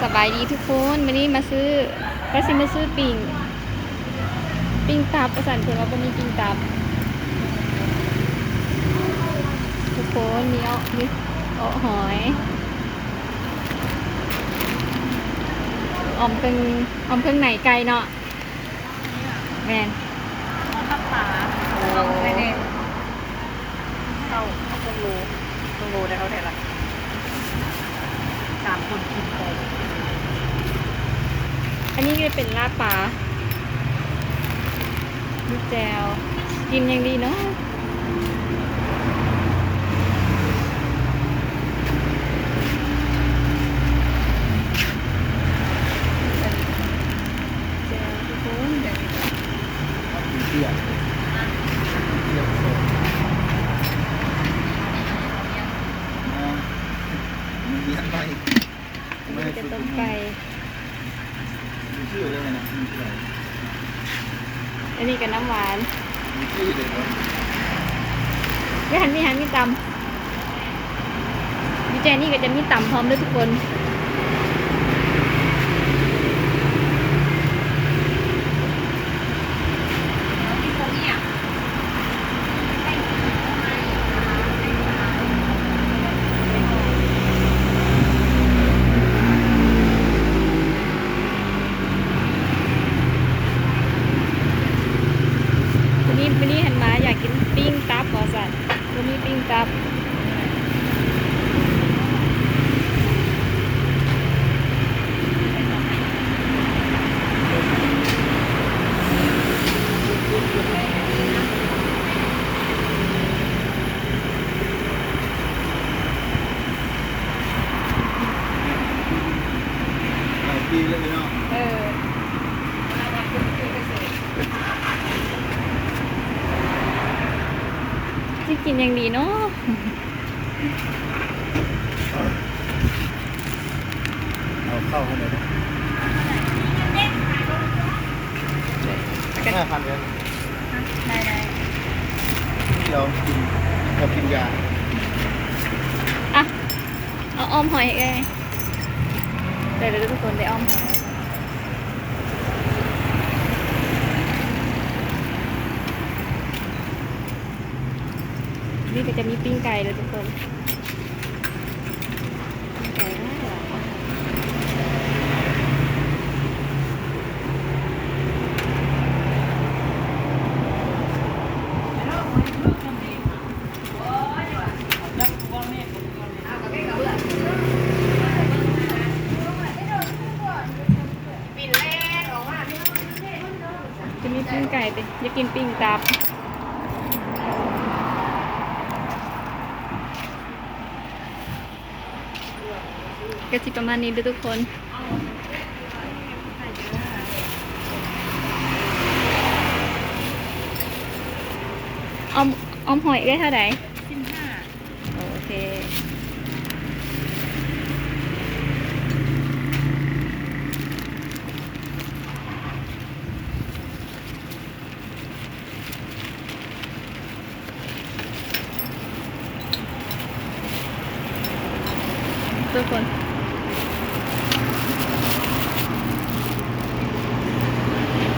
สบายดีทุกคนวันนี้มาซื้อก็สิมาซื้อปิ้งตับประสานเพื่อนว่าบ่มีปิ้งตับทุกคนมีเอาหอยออมเครื่องไหนไก่เนาะแมน ตับปลาลองเลยเนี่ยเข้าเครื่องรูได้เขาเท่าไหร่3 คนกินไป อันนี้ก็เป็นลาบปลาลูกแจวกินยังดีเนาะแจวทุกคนเที่ยวโซนมีเลี้ยงไป อันนี้จะต้มไก่ มีชื่อได้ไหมนะมีชื่ออะไร อันนี้กับน้ำหวาน มีชื่อเลยเหรอ ไม่หันมีตำมีแจนี่ก็จะมีตำพร้อมด้วยทุกคนวันนี้หันมาอยากกินปิ้งตับก่อสัตว์วันนี้ปิ้งตับหลายปีแล้วเนาะ ที่กินอย่างดีเนาะ เอาเข้าให้หน่อยนะ5,000เลย ได้ ที่เรากินยา อ่ะเอาอ้อมหอยให้ได้เดี๋ยวทุกคนได้อ้อมหอยนี่ก็จะมีปิ้งไก่เลยทุกคนปิ้งไก่น่ารักจะมีปิ้งไก่ไปอยากกินปิ้งตับก็จะประมาณนี้ด้วยทุกคนออมหอยได้เท่าไหร่โอเคทุกคน